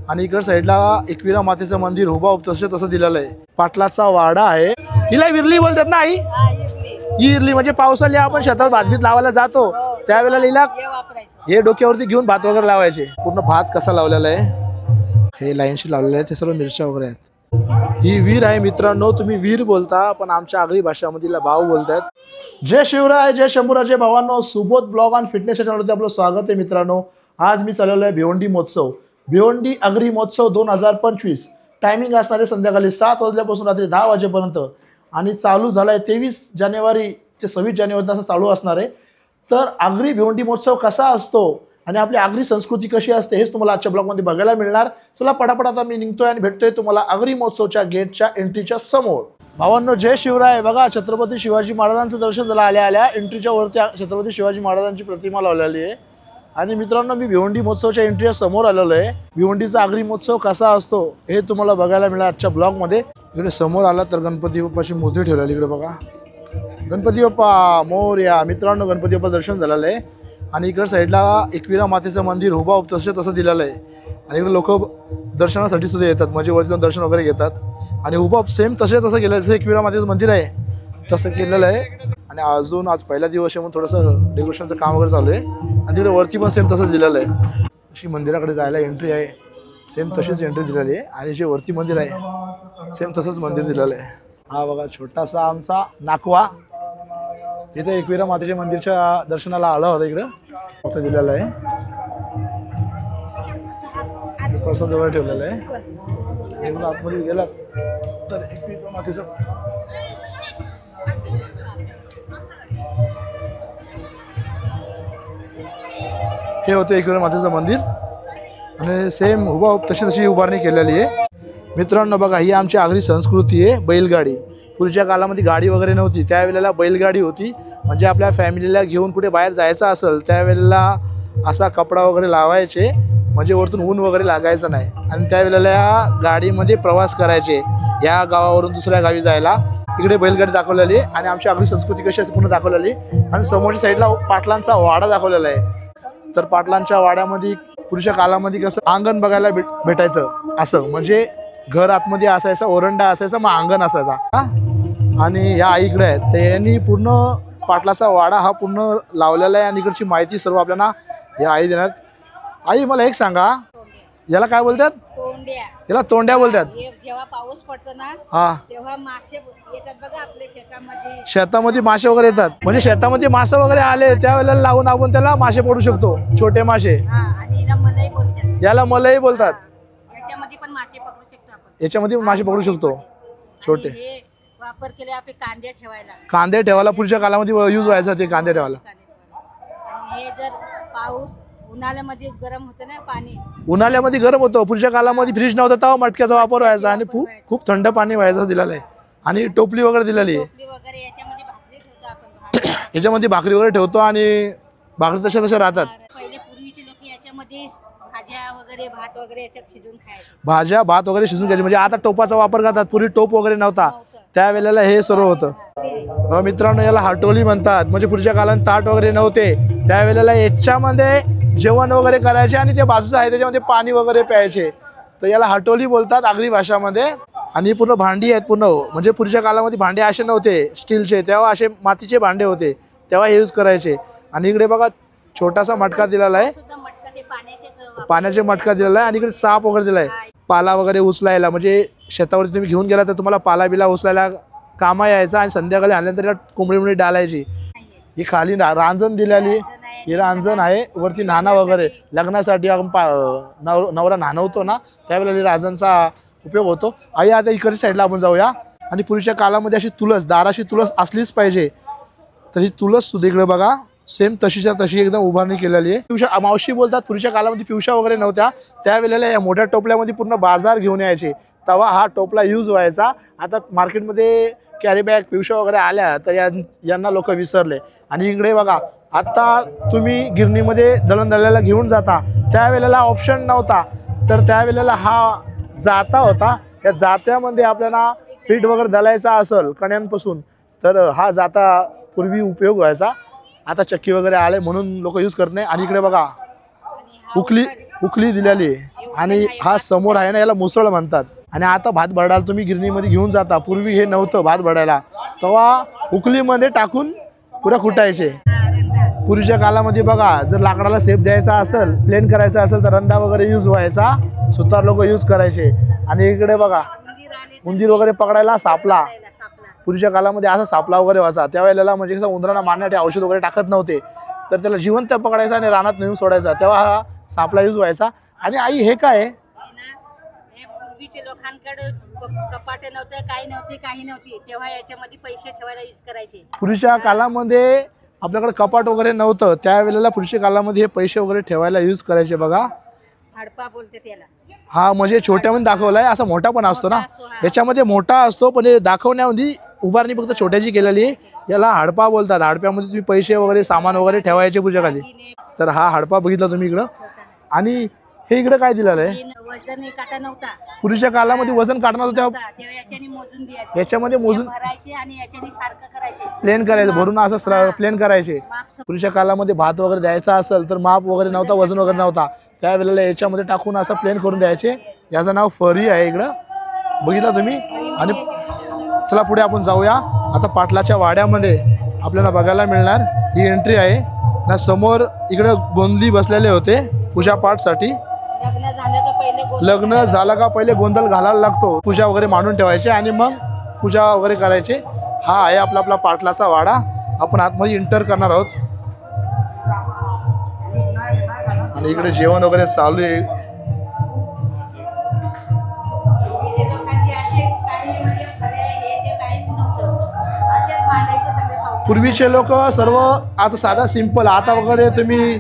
आणि इकड साईडला एकविरा मातेचं मंदिर हुबा तसं दिलेलं आहे। पाटलाचा वाडा आहे, तिला विरली बोलतात ना आई? ही इरली म्हणजे पावसाळी आपण शेतात भातबीत लावायला जातो त्यावेळेला लिला हे डोक्यावरती घेऊन भात वगैरे लावायचे। पूर्ण भात कसा लावलेला आहे, हे लाईनशी लावलेलं आहे, ते सर्व मिरच्या वगैरे आहेत। ही वीर आहे मित्रांनो, तुम्ही वीर बोलता पण आमच्या आगरी भाषामध्ये भाऊ बोलतात। जय शिवराय, जय शंभूराजे भावांनो, सुबोध ब्लॉग आणि फिटनेस चॅनलमध्ये आपलं स्वागत आहे मित्रांनो। आज मी चालवलो आहे भिवंडी महोत्सव, भिवंडी आगरी महोत्सव 2025। टायमिंग असणार आहे संध्याकाळी 7 वाजल्यापासून रात्री 10 वाजेपर्यंत आणि चालू झाला आहे 23 जानेवारी ते 26 जानेवारी असं चालू असणार आहे। तर आगरी भिवंडी महोत्सव कसा असतो आणि आपली आगरी संस्कृती कशी असते हेच तुम्हाला आजच्या ब्लॉगमध्ये बघायला मिळणार। चला पटापट आता मी निघतोय आणि भेटतोय तुम्हाला आगरी महोत्सवच्या गेटच्या एंट्रीच्या समोर। भावांनो जय शिवराय, बघा छत्रपती शिवाजी महाराजांचं दर्शन झालं आल्या एंट्रीच्या वरती छत्रपती शिवाजी महाराजांची प्रतिमा लावलेली आहे। आणि मित्रांनो मी भिवंडी महोत्सवच्या एंट्रीच्या समोर आलेलो आहे। भिवंडीचा आगरी महोत्सव कसा असतो हे तुम्हाला बघायला मिळणार आजच्या ब्लॉगमध्ये। इकडे समोर आला तर गणपती बाप्पाची मूर्ती ठेवलेली, इकडे बघा गणपती बाप्पा मोरया। मित्रांनो गणपती बाप्पा दर्शन झालेलं आहे आणि इकडे साईडला एकविरा मातेचं मंदिर हुबा तसं दिलेलं आहे आणि इकडे लोक दर्शनासाठी सुद्धा येतात, म्हणजे वरती जाऊन दर्शन वगैरे घेतात। आणि हुबा सेम तसं केलेलं, जसं एकविरा मातेचं मंदिर आहे तसं केलेलं आहे। आणि अजून आज पहिला दिवस आहे म्हणून थोडंसं डेकोरेशनचं काम वगैरे चालू आहे आणि तिकडे वरती पण सेम तसंच दिलेलं आहे। अशी मंदिराकडे जायला एंट्री आहे, सेम तशीच एंट्री दिलेली आहे आणि जे वरती मंदिर आहे सेम तसंच मंदिर दिलेलं आहे। हा बघा छोटासा आमचा नाकवा, इथे एकविरा मातेच्या मंदिरच्या दर्शनाला आला होता, इकडं असं दिलेलं आहे, प्रसाद वगैरे ठेवलेलं आहे। इकडून आतमध्ये गेला तर एकविरा मातेचं हे होतं एकविरा मातेचं मंदिर आणि सेम हुबा तशी उभारणी केलेली आहे। मित्रांनो बघा ही आमची आगरी संस्कृती आहे, बैलगाडी। पूर्वीच्या काळामध्ये गाडी वगैरे नव्हती, त्यावेळेला बैलगाडी होती, म्हणजे आपल्या फॅमिलीला घेऊन कुठे बाहेर जायचं असेल त्यावेळेला असा कपडा वगैरे लावायचे, म्हणजे वरतून ऊन वगैरे लागायचं नाही आणि त्यावेळेला या गाडीमध्ये प्रवास करायचे या गावावरून दुसऱ्या गावी जायला। इकडे बैलगाडी दाखवलेली आहे आणि आमची आगरी संस्कृती कशी असते पूर्ण दाखवलेली आणि समोरच्या साईडला पाटलांचा वाडा दाखवलेला आहे। तर पाटलांच्या वाड्यामध्ये पूर्वीच्या काळामध्ये कसं अंगण बघायला भेटायचं, असं म्हणजे घर आतमध्ये असायचा, ओरंडा असायचा, मग अंगण असायचा। आणि या आईकडे आहेत तर यांनी पूर्ण पाटलाचा वाडा हा पूर्ण लावलेला आहे आणि इकडची माहिती सर्व आपल्याला या आई देणार। आई मला एक सांगा, याला काय बोलतात? तोंड्या। याला तोंड्या बोलतात। जेव्हा पाऊस पडतो ना हा तेव्हा मासे येतात बघा आपल्या शेतामध्ये, शेतामध्ये मासे वगैरे येतात, म्हणजे शेतामध्ये मासे वगैरे आले त्यावेळेला लावून आपण त्याला मासे पडू शकतो, छोटे मासे। आणि याला मलाई बोलतात, याला मलाई बोलतात। याच्यामध्ये पण मासे पकडू शकतो आपण, याच्यामध्ये मासे पकडू शकतो छोटे। हे वापर केले आपले कांदे ठेवायला, कांदे ठेवायला पूर्वीच्या काळामध्ये यूज व्हायचा ते कांदे ठेवायला। आणि हे जर पाऊस उन्हाळ्यामध्ये गरम होतं ना पाणी, उन्हाळ्यामध्ये गरम होतं, पूर्वीच्या काळामध्ये फ्रीज नव्हता तेव्हा मटक्याचा वापर व्हायचा आणि खूप थंड पाणी व्हायचं दिलेलं आहे आणि टोपली वगैरे दिलेली आहे। टोपली वगैरे याच्यामध्ये भाकरी ठेवतो आपण, याच्यामध्ये भाकरी वगैरे ठेवतो आणि भाकरी तशा राहतात। पहिले पूर्वीचे लोक याच्यामध्ये भाज्या वगैरे भात वगैरे याच्यात शिजून खायचे, भाज्या भात वगैरे शिजून घ्यायचे, म्हणजे आता टोपाचा वापर करतात, पूर्वी टोप वगैरे नव्हता त्यावेळेला हे सर्व होतं। मित्रांनो याला हाटोली म्हणतात, म्हणजे पुढच्या काळात ताट वगैरे नव्हते त्यावेळेला याच्यामध्ये जेवण वगैरे करायचे आणि ते बाजूचं आहे त्याच्यामध्ये पाणी वगैरे प्यायचे, तर याला हाटोली बोलतात आगरी भाषामध्ये। आणि पूर्ण भांडी आहेत पूर्ण, म्हणजे पुढच्या काळामध्ये भांडे असे नव्हते स्टीलचे, तेव्हा असे मातीचे भांडे होते, तेव्हा हे यूज करायचे। आणि इकडे बघा छोटासा मटका दिलेला आहे, पाण्याचे मटका दिलेला आहे आणि इकडे चाप वगैरे दिलाय, पाला वगैरे उचलायला, म्हणजे शेतावरती तुम्ही घेऊन गेला तर तुम्हाला पाला बिला उचलायला कामा यायचा आणि संध्याकाळी आणल्यानंतर कोंबडी डालायची। ही खाली रांजण दिलेली, ही रांजण आहे, वरती नाणा वगैरे लग्नासाठी आपण नवरा नाणवतो ना त्यावेळेला रांजणचा उपयोग होतो। आई आता इकडच्या साईडला आपण जाऊया आणि पूर्वीच्या काळामध्ये अशी तुळस, दाराशी तुळस असलीच पाहिजे, तर ही तुळस सुद्धा इकडे बघा सेम तशीच्या तशी एकदम उभारणी केलेली आहे। पिवशा मावशी बोलतात, पूर्वीच्या काळामध्ये पिवशा वगैरे नव्हत्या त्यावेळेला या मोठ्या टोपल्यामध्ये पूर्ण बाजार घेऊन यायचे, तेव्हा हा टोपला यूज व्हायचा। आता मार्केटमध्ये कॅरी बॅग पिवशा वगैरे आल्या तर यांना लोक विसरले। आणि इकडे बघा आता तुम्ही गिरणीमध्ये दळण दळायला घेऊन जाता त्यावेळेला ऑप्शन नव्हता, तर त्यावेळेला हा जाता होता, या जात्यामध्ये आपल्याला पीठ वगैरे दळायचा असेल कण्यांपासून तर हा जाता पूर्वी उपयोग व्हायचा। आता चक्की वगैरे आले म्हणून लोक यूज करत नाही। आणि इकडे बघा उकली दिलेली आहे, आणि हा समोर आहे ना याला मुसळ म्हणतात. आणि आता भात भरडायला तुम्ही गिरणीमध्ये घेऊन जाता. पूर्वी हे नव्हतं भात भरडायला, तेव्हा उकलीमध्ये टाकून पुरा कुटायचे. पूर्वीच्या काळामध्ये बघा जर लाकडाला सेप द्यायचा असेल, प्लेन करायचा असेल तर रंदा वगैरे यूज व्हायचा, सुतार लोक यूज करायचे. आणि इकडे बघा उंदीर वगैरे पकडायला सापला. पूर्वीच्या काळामध्ये असा सापला वगैरे व्हायचा. त्यावेळेला म्हणजे कसं उंदरांना मारण्यासाठी औषध वगैरे टाकत नव्हते, तर त्याला जिवंत पकडायचा आणि रानात नेऊन सोडायचा, तेव्हा हा सापला यूज व्हायचा. आणि आई हे काय आहे? पूर्वीचे लोकांकडे कपाटे नव्हते, काही नव्हती, तेव्हा याच्यामध्ये पैसे ठेवायला यूज करायचे. पूर्वीच्या काळामध्ये आपल्याकडे कपाट वगैरे नव्हतं, त्यावेळेला पुढच्या काळामध्ये हे पैसे वगैरे ठेवायला यूज करायचे. बघा हडपा बोलते त्याला. हा म्हणजे छोट्यामध्ये दाखवलाय, असा मोठा पण असतो ना, याच्यामध्ये मोठा असतो पण हे दाखवण्यामध्ये उभारणी फक्त छोट्याची केलेली आहे. याला हडपा बोलतात. हडप्यामध्ये तुम्ही पैसे वगैरे सामान वगैरे ठेवायचे पूजा खाली. तर हा हडपा बघितला तुम्ही इकडं. आणि हे इकडे काय दिलेलं आहे? वजन काटा नव्हता पूर्वीच्या काळामध्ये वजन काढणार होतं, तेव्हा याच्याने मोजून द्यायचे, याच्यामध्ये मोजून भरायचे आणि याच्याने सारखं करायचे, प्लेन करायचं, भरून असं प्लेन करायचे. पूर्वीच्या काळामध्ये भात वगैरे द्यायचा असेल तर माप वगैरे नव्हता, वजन वगैरे नव्हता, त्यावेळेला याच्यामध्ये टाकून असं प्लेन करून द्यायचे. याचं नाव फरी आहे इकडं, बघितला तुम्ही. आणि चला पुढे आपण जाऊया. आता पाटलाच्या वाड्यामध्ये आपल्याला बघायला मिळणार ही एंट्री आहे ना. समोर इकडे गोंधली बसलेले होते पूजापाठसाठी. लग्न झालं का पहिले गोंधळ घालायला लागतो, पूजा वगैरे मांडून ठेवायचे आणि मग पूजा वगैरे करायचे. हा आहे आपला पाटलाचा वाडा. आपण आतमध्ये एंटर करणार आहोत. आणि इकडे जेवण वगैरे चालू आहे. पूर्वीचे लोक सर्व आता साधा सिंपल, आता वगैरे तुम्ही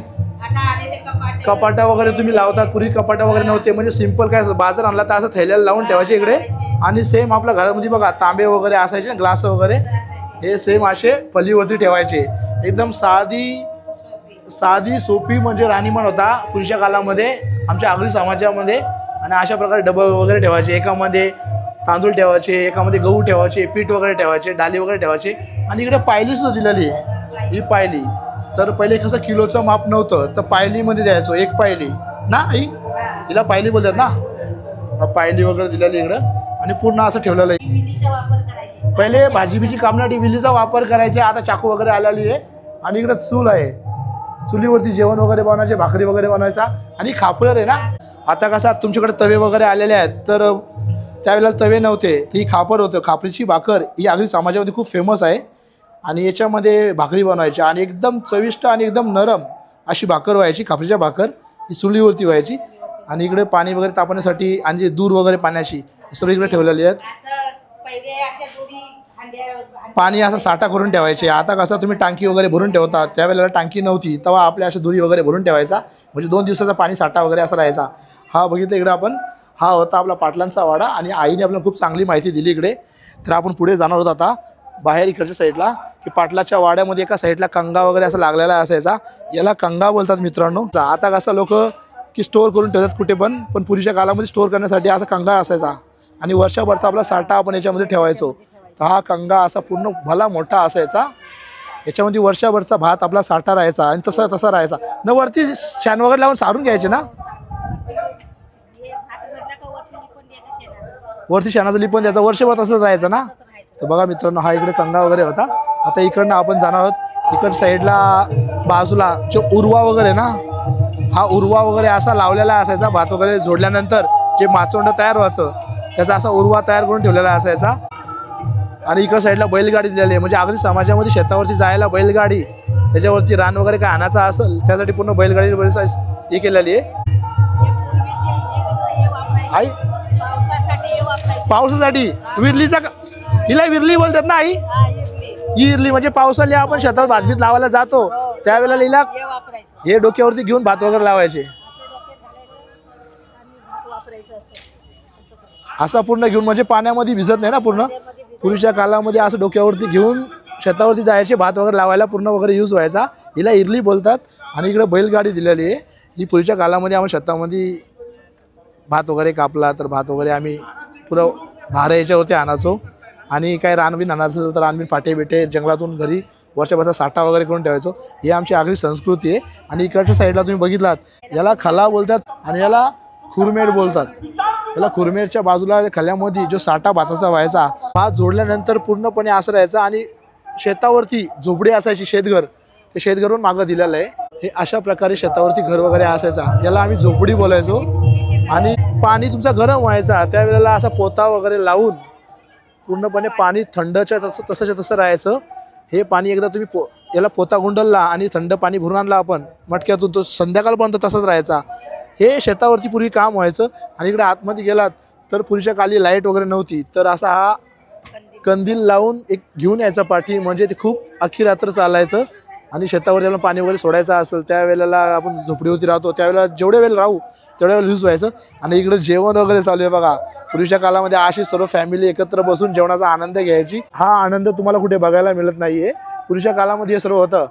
कपाटा वगैरे तुम्ही लावतात. पूर्वी कपाटा वगैरे नव्हते, म्हणजे सिंपल काय बाजार आणला तर असं थैल्याला लावून ठेवायचे इकडे. आणि सेम आपल्या घरामध्ये बघा तांबे वगैरे असायचे ना, ग्लास वगैरे, हे सेम असे पलीवरती ठेवायचे. एकदम साधी सोपी म्हणजे राहणीमान होता पूर्वीच्या काळामध्ये आमच्या आगरी समाजामध्ये. आणि अशा प्रकारे डबल वगैरे ठेवायचे, एकामध्ये तांदूळ ठेवायचे, एकामध्ये गहू ठेवायचे, पीठ वगैरे ठेवायचे, डाली वगैरे ठेवायचे. आणि इकडे पायली सुद्धा दिलेली आहे. ही पायली तर पहिले कसं किलोचं माप नव्हतं, तर पायलीमध्ये द्यायचो. एक पायली ना आई, हिला पायली बोलतात ना. पायली वगैरे दिलेली इकडं. आणि पूर्ण असं ठेवलेलं आहे. पहिले भाजीबीजी कामण्यासाठी विलीचा वापर करायचे, आता चाकू वगैरे आलेली आहे. आणि इकडं चूल आहे, चुलीवरती जेवण वगैरे बनवायचे, भाकरी वगैरे बनवायचा. आणि खापर आहे ना. आता कसं तुमच्याकडे तवे वगैरे आलेले आहेत, तर त्यावेळेला तवे नव्हते, ती खापर होतं. खापरीची भाकर ही आगरी समाजामध्ये खूप फेमस आहे. आणि याच्यामध्ये भाकरी बनवायची आणि एकदम चविष्ट आणि एकदम नरम अशी भाकर व्हायची. खापरीच्या भाकर ही चुलीवरती व्हायची. आणि इकडे पाणी वगैरे तापण्यासाठी आणि जे दूर वगैरे पाण्याची सर्व इकडे ठेवलेली आहेत. पाणी असा साठा करून ठेवायचे. आता कसं तुम्ही टांकी वगैरे भरून ठेवता, त्यावेळेला टांकी नव्हती, तेव्हा आपल्या अशा दुरी वगैरे भरून ठेवायचा, म्हणजे 2 दिवसाचा पाणी साठा वगैरे असा राहायचा. हा बघितलं इकडे आपण, हा होता आपला पाटलांचा वाडा. आणि आईने आपल्याला खूप चांगली माहिती दिली इकडे. तर आपण पुढे जाणार आहोत आता बाहेर इकडच्या साईडला, की पाटलाच्या वाड्यामध्ये एका साईडला कंगा वगैरे असं लागलेला असायचा, याला कंगा बोलतात मित्रांनो. आता कसं लोक की स्टोअर करून ठेवतात कुठे पण पूर्वीच्या काळामध्ये स्टोअर करण्यासाठी असा कंगा असायचा. आणि वर्षभरचा आपला साठा आपण याच्यामध्ये ठेवायचो. तर हा कंगा असा पूर्ण भला मोठा असायचा, याच्यामध्ये वर्षभरचा भात आपला साठा राहायचा. आणि तसा राहायचा न. वरती शान वगैरे लावून सारून घ्यायचे ना, वरती शानाचं लिपण द्यायचं, वर्षभर तसंच राहायचं ना. तर बघा मित्रांनो, हा इकडे कंगा वगैरे होता. आता इकडनं आपण जाणार आहोत. इकड साईडला बाजूला जो उरवा वगैरे ना, हा उरवा वगैरे असा लावलेला असायचा. भात वगैरे जोडल्यानंतर जे माचोंड तयार व्हायचं, त्याचा असा उरवा तयार करून ठेवलेला असायचा. आणि इकडं साईडला बैलगाडी दिलेली आहे, म्हणजे आगरी समाजामध्ये शेतावरती जायला बैलगाडी, त्याच्यावरती रान वगैरे काय आणायचं असेल त्यासाठी पूर्ण बैलगाडी हे केलेली आहे. आई पावसासाठी विरलीचा, हिला विरली बोलतात ना आई. ही इरली म्हणजे पावसाला आपण शेतात भातभीत लावायला जातो, त्यावेळेला हिला हे डोक्यावरती घेऊन भात वगैरे लावायचे. असा पूर्ण घेऊन म्हणजे पाण्यामध्ये भिजत नाही ना पूर्ण. पूर्वीच्या काळामध्ये असं डोक्यावरती घेऊन शेतावरती जायचे, भात वगैरे लावायला पूर्ण वगैरे यूज व्हायचा. हिला इरली बोलतात. आणि इकडे बैलगाडी दिलेली आहे. ही पूर्वीच्या काळामध्ये आम्ही शेतामध्ये भात वगैरे कापला तर भात वगैरे आम्ही पुरं भार याच्यावरती आणायचो. आणि काय रानबीन आणायचं असेल तर रानबीन फाटे बिटे जंगलातून घरी वर्षभराचा साठा वगैरे करून ठेवायचो. ही आमची आगरी संस्कृती आहे. आणि इकडच्या साईडला तुम्ही बघितलात, याला खला बोलतात आणि याला खुरमेड बोलतात त्याला. खुरमेडच्या बाजूला खल्यामध्ये जो साठा भाताचा व्हायचा, भात जोडल्यानंतर पूर्णपणे असं राहायचा आणि शेतावरती झोपडी असायची, शेतघर. ते शेतघरून मागं दिलेलं आहे. हे अशा प्रकारे शेतावरती घर वगैरे असायचा, याला आम्ही झोपडी बोलायचो. आणि पाणी तुमचा गरम व्हायचा त्यावेळेला असा पोता वगैरे लावून पूर्णपणे पाणी थंडच्या तसं राहायचं. हे पाणी एकदा तुम्ही याला पोता गुंडलला आणि थंड पाणी भरून आणला आपण मटक्यातून, तो संध्याकाळपर्यंत तसंच राहायचा. हे शेतावरती पूर्वी काम व्हायचं. आणि इकडे आतमध्ये गेलात तर पूर्वीच्या काली लाईट वगैरे नव्हती, तर असा हा कंदील लावून एक घेऊन यायचा पाठी, म्हणजे ते खूप अख्खी रात्र चालायचं. आणि शेतावर जेव्हा पाणी वगैरे सोडायचं असेल त्यावेळेला आपण झोपडीवरती राहतो, त्यावेळेला जेवढे वेळ राहू तेवढ्या वेळ यूज व्हायचं. आणि इकडे जेवण वगैरे चालू आहे बघा. पूर्वीच्या काळामध्ये अशी सर्व फॅमिली एकत्र बसून जेवणाचा आनंद घ्यायची. हा आनंद तुम्हाला कुठे बघायला मिळत नाही आहे. पूर्वीच्या काळामध्ये हे सर्व होतं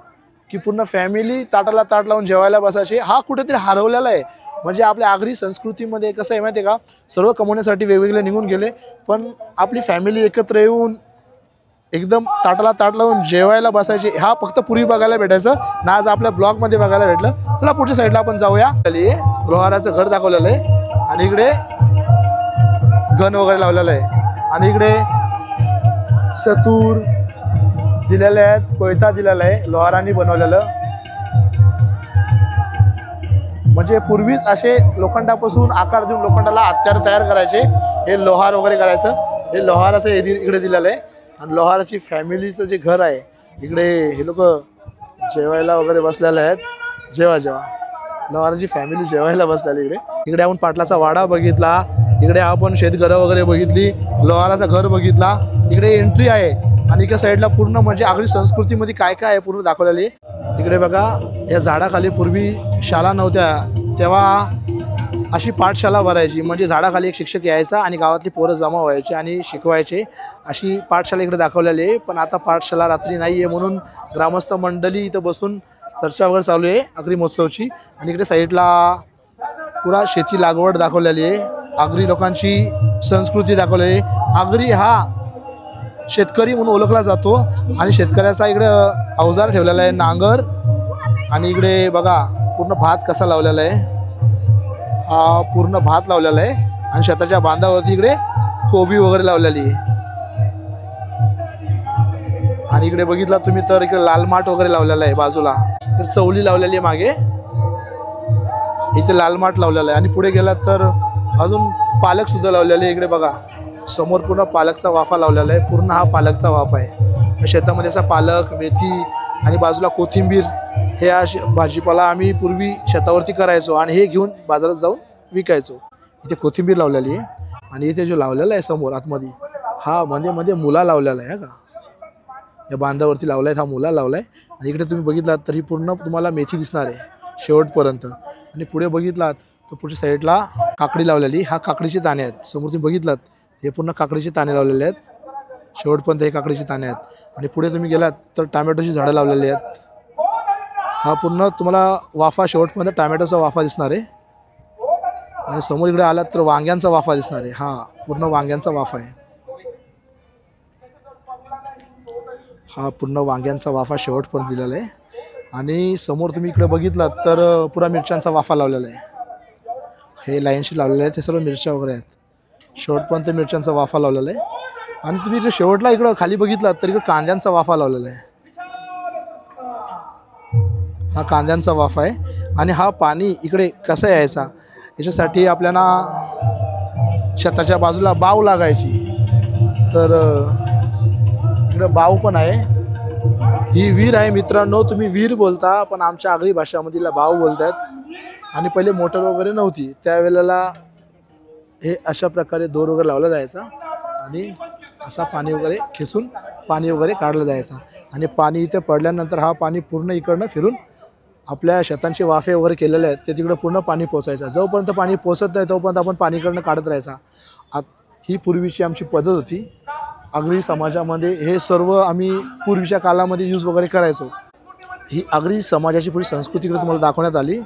की पूर्ण फॅमिली ताटाला ताट लावून जेवायला बसायची. हा कुठेतरी हरवलेला आहे. म्हणजे आपल्या आगरी संस्कृतीमध्ये कसं आहे माहिती आहे का, सर्व कमवण्यासाठी वेगवेगळे निघून गेले, पण आपली फॅमिली एकत्र येऊन एकदम ताटाला ताट लावून जेवायला बसायचे. हा फक्त पूर्वी बघायला भेटायचं ना, आज आपल्या ब्लॉगमध्ये बघायला भेटलं. चला पुढच्या साईडला आपण जाऊया. लोहाराचं घर दाखवलेलं आहे आणि इकडे गण वगैरे लावलेलं आहे. आणि इकडे सतूर दिलेले आहेत, कोयता दिलेला आहे लोहारांनी बनवलेलं. म्हणजे पूर्वीच असे लोखंडापासून आकार देऊन लोखंडाला हत्यार तयार करायचे. हे लोहार वगैरे करायचं. हे लोहाराचं इकडे दिलेलं आहे. आणि लोहाराची फॅमिलीचं जे घर आहे इकडे हे लोक जेवायला वगैरे बसलेले आहेत. जेव्हा लोहाराची फॅमिली जेवायला बसलेली इकडे आपण पाटलाचा वाडा बघितला, इकडे आपण शेतघरं वगैरे बघितली, लोहाराचं घर बघितला. इकडे एंट्री आहे आणि एका साईडला पूर्ण म्हणजे आगरी संस्कृतीमध्ये काय काय आहे पूर्ण दाखवलेली आहे. इकडे बघा या झाडाखाली पूर्वी शाळा नव्हत्या तेव्हा अशी पाठशाळा भरायची. म्हणजे झाडाखाली एक शिक्षक यायचा आणि गावातली पोरं जमा व्हायचे आणि शिकवायचे. अशी पाठशाळा इकडे दाखवलेली आहे. पण आता पाठशाळा रात्री नाही आहे म्हणून ग्रामस्थ मंडळी इथं बसून चर्चा वगैरे चालू आहे आगरी महोत्सवची. आणि इकडे साईडला पुरा शेती लागवड दाखवलेली आहे, आगरी लोकांची संस्कृती दाखवलेली आहे. आगरी हा शेतकरी म्हणून ओळखला जातो आणि शेतकऱ्याचा इकडे अवजार ठेवलेला आहे, नांगर. आणि इकडे बघा पूर्ण भात कसा लावलेला आहे. हा पूर्ण भात लावलेला आहे आणि शेताच्या बांधावरती इकडे कोबी वगैरे लावलेली आहे. आणि इकडे बघितला तुम्ही तर इकडे लाल माठ वगैरे लावलेला आहे बाजूला. इकडे चवली लावलेली आहे मागे, इथे लाल माठ लावलेला आहे. आणि पुढे गेलात तर अजून पालक सुद्धा लावलेले आहे. इकडे बघा समोर पूर्ण पालकचा वाफा लावलेला आहे. पूर्ण हा पालकचा वाफा आहे. शेतामध्ये असा पालक, मेथी आणि बाजूला कोथिंबीर हे भाजीपाला आम्ही पूर्वी शेतावरती करायचो आणि हे घेऊन बाजारात जाऊन विकायचो. इथे कोथिंबीर लावलेली आहे. आणि इथे जो लावलेला आहे समोर आतमध्ये हा मध्ये मुला लावलेला आहे का, या बांधावरती लावला आहे, हा मुला लावला आहे. आणि इकडे तुम्ही बघितलात तरी पूर्ण तुम्हाला मेथी दिसणार आहे शेवटपर्यंत. आणि पुढे बघितलात तर पुढच्या साईडला काकडी लावलेली, हा काकडीचे दाणे आहेत. समोर तुम्ही बघितलात हे पूर्ण काकडीचे दाणे लावलेले आहेत. शेवटपर्यंत हे काकडीचे दाणे आहेत. आणि पुढे तुम्ही गेलात तर टॅमॅटोची झाडं लावलेली आहेत. हा पूर्ण तुम्हाला वाफा शेवटपर्यंत टॅमॅटोचा वाफा दिसणार आहे. आणि समोर इकडे आलात तर वांग्यांचा वाफा दिसणार आहे. हा पूर्ण वांग्यांचा वाफा आहे. हा पूर्ण वांग्यांचा वाफा शेवटपर्यंत दिलेला आहे. आणि समोर तुम्ही इकडे बघितलात तर पुरा मिरच्यांचा वाफा लावलेला आहे. हे लाईनशी लावलेले आहेत, हे सर्व मिरच्या वगैरे आहेत. शेवटपर्यंत मिरच्यांचा वाफा लावलेला आहे. आणि तुम्ही इकडे शेवटला इकडं खाली बघितलात तर इकडे कांद्यांचा वाफा लावलेला आहे. हा कांद्यांचा वाफा आहे. आणि हा पाणी इकडे कसा यायचा याच्यासाठी आपल्याला शेताच्या बाजूला बाव लागायची. तर इकडे बाव पण आहे. ही विहीर आहे मित्रांनो. तुम्ही विहीर बोलता पण आमच्या आगरी भाषामध्ये बाव बोलतात. आणि पहिले मोटर वगैरे नव्हती त्यावेळेला हे अशा प्रकारे दोर वगैरे लावला जायचा आणि असा पाणी वगैरे खेचून पाणी वगैरे काढलं जायचं. आणि पाणी इथे पडल्यानंतर हा पाणी पूर्ण इकडनं फिरून आपल्या शेतांचे वाफे वगैरे केलेले आहेत ते तिकडं पूर्ण पाणी पोचायचं. जोपर्यंत पाणी पोचत नाही तोपर्यंत आपण पाणी इकडनं काढत राहायचा. ही पूर्वीची आमची पद्धत होती आगरी समाजामध्ये. हे सर्व आम्ही पूर्वीच्या काळामध्ये यूज वगैरे करायचो. ही आगरी समाजाची पुढी संस्कृतीकडे तुम्हाला दाखवण्यात आली.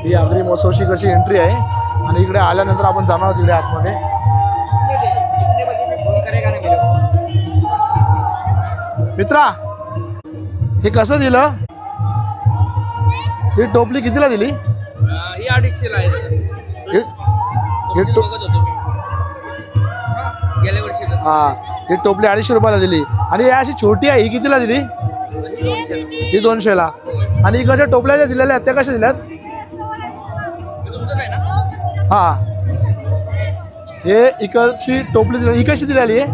ही आगरी महोत्सवची इकडची एंट्री आहे. आणि इकडे आल्यानंतर आपण जाणार आहोत इकडे आतमध्ये. मित्रा हे कसं दिलं? ही टोपली कितीला दिली? ही 250 ला आहे. हे गेल्या वर्षी हा ही टोपली 250 रुपयाला दिली. आणि ही अशी छोटी आहे, ही कितीला दिली? ही 200ला. आणि इकडच्या टोपल्या ज्या दिलेल्या आहेत त्या कशा दिल्यात? हा हे इकडची टोपली दिली, ही कशी दिलेली आहे?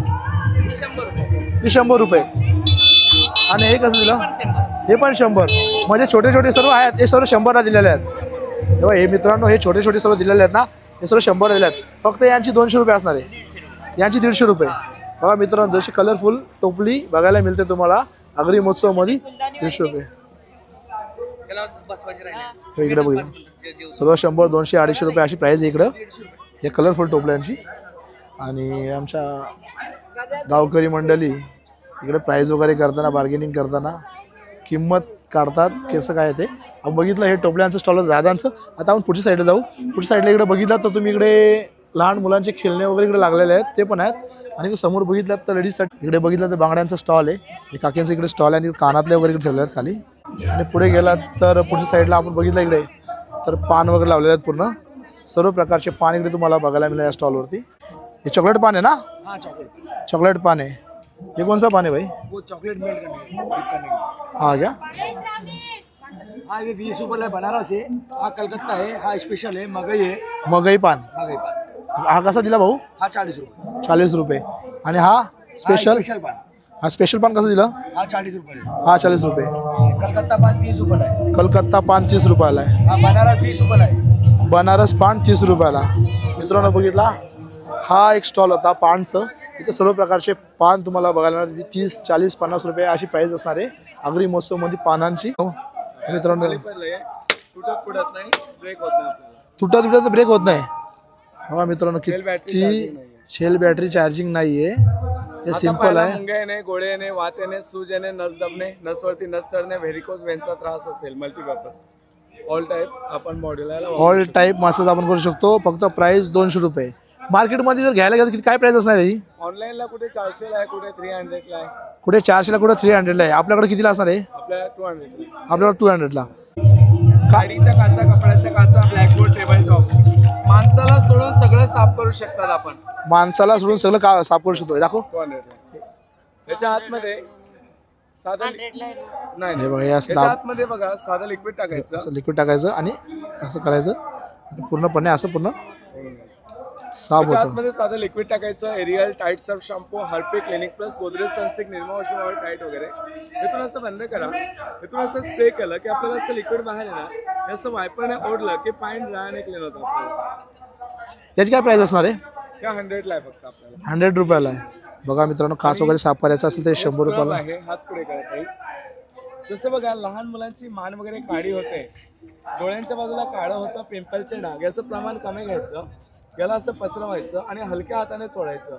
ही 100 रुपये. आणि हे कसं दिलं? हे पण 100. म्हणजे छोटे छोटे सर्व आहेत, हे सर्व 100ला दिलेले आहेत. तेव्हा हे मित्रांनो, हे छोटे छोटे सर्व दिलेले आहेत ना, हे सर्व 100ला दिले आहेत. फक्त यांची 200 रुपये असणार आहे, यांची 150 रुपये. बघा मित्रांनो, जशी कलरफुल टोपली बघायला मिळते तुम्हाला आगरी महोत्सवमध्ये 150 रुपये. इकडे बघितलं सर्व 100, 200, 250 रुपये अशी प्राईज आहे इकडं हे कलरफुल टोपल्यांची. आणि आमच्या गावकरी मंडळी इकडे प्राईज वगैरे करताना, बार्गेनिंग करताना किंमत काढतात कसं काय ते आपण बघितलं. हे टोपल्यांचं स्टॉल दादांचं. आता आपण पुढच्या साईडला जाऊ. पुढच्या साईडला इकडे बघितलं तर तुम्ही इकडे लहान मुलांचे खेळणे वगैरे इकडे लागलेले आहेत, ते पण आहेत. आणि समोर बघितलं तर लेडीजसाठी इकडे बघितलं तर बांगड्यांचा स्टॉल आहे. हे काकींचं इकडे स्टॉल आहे आणि कानातले वगैरे इकडे ठेवले आहेत खाली. आणि पुढे गेलात तर पुढच्या साईडला आपण बघितलं इकडे तर पान वगैरे लावलेले आहेत. पूर्ण सर्व प्रकारचे पान इकडे तुम्हाला बघायला मिळेल या स्टॉलवरती. हे चॉकलेट पान आहे ना? हाँ चॉकलेट पान है. ये कौन सा पान है भाई? वो चॉकलेट मेल्ट करने हाँ क्या? हाँ ये 20 रुपये बनारस है, हाँ कलकत्ता है, हाँ स्पेशल है, मगई है, मगई पान. मगई पान हा कसा दिला भाऊ? हाँ 40 रुपये. 40 रुपये. आणि हा स्पेशल? स्पेशल पान हा स्पेशल पान कसं दिला? हाँ 40 रुपये. हा 40 रुपये. कलकत्ता पान 30 रुपये है. कलकत्ता पान 30 रुपयाला आहे. हाँ बनारस 20 रुपये है. बनारस पान 30 रुपयाला. मित्रांनो बघितला हा एक स्टॉल होता पानचं. इथे सर्व प्रकारचे पान तुम्हाला बघायला 30, 40, 50 रुपये अशी प्राईस असणार आहे आगरी महोत्सवमध्ये पानांची. मित्रांनो तुटत तर ब्रेक होत नाही. बघा मित्रांनो किती शेल बॅटरी चार्जिंग नाही आहे. हे सिंपल आहे. मुंग्याने, गोळ्याने, वात्याने, सूजने, नस दबणे, नसवरती नस चढणे, व्हेरिकोज वेनचा त्रास असेल मल्टीपर्पज ऑल टाईप आपण बॉडीला ऑल टाईप मसाज आपण करू शकतो. फक्त प्राइस 200 रुपये. मार्केटमध्ये जर घ्यायला गेलं किती काय प्राइस असणार आहे? ऑनलाईनला कुठे 400 ला आहे, कुठे 300 ला आहे, कुठे 400 ला, कुठे 300 ला आहे. आपल्याकडे कितीला असणार आहे? आपल्या 200 ला. आपल्याकडे 200 ला. साडीच्या काचा, कपड्याच्या काचा, ब्लॅकबोर्ड, टेबल टॉप, माणसाला सोडून सगळं साफ करू शकतात आपण. माणसाला सोडून सगळं का साफ करू शकतो. दाखव. 200 त्याच्या आतमध्ये साधं नाही हे बघा, त्याच्या आतमध्ये बघा साधं लिक्विड टाकायचं, असं लिक्विड टाकायचं आणि असं करायचं आणि पूर्णपणे असं पूर्ण साफ त्याच्या होतं. आतमध्ये साधं लिक्विड टाकायचं. Ariel, Tide Surf shampoo, Harpic, Clinic Plus, Godrej Sunsilk, Nirma washing oil, Tide वगैरे इथून असं बंद करा. इथून असं स्प्रे केलं की आपल्याला असं लिक्विड बाहेर येणार. असं वायपरने ओढलं की पाईन ड्राय क्लीन होतं आपल्याला. त्याची काय प्राइस असणार आहे? त्या 100 ला आहे फक्त आपल्याला. 100 रुपयाला आहे. बघा मित्रांनो, काच वगैरे साफ करायचं असेल तर 100 रुपयाला आहे. हात पुढे करता येईल. जसं बघा लहान मुलांची मान वगैरे काळी होते, डोळ्यांच्या बाजूला काळं होतं, पिंपलचे डाग, याचं प्रमाण कमी घ्यायचं. याला असं पसरवायचं आणि हलक्या हाताने चोळायचं.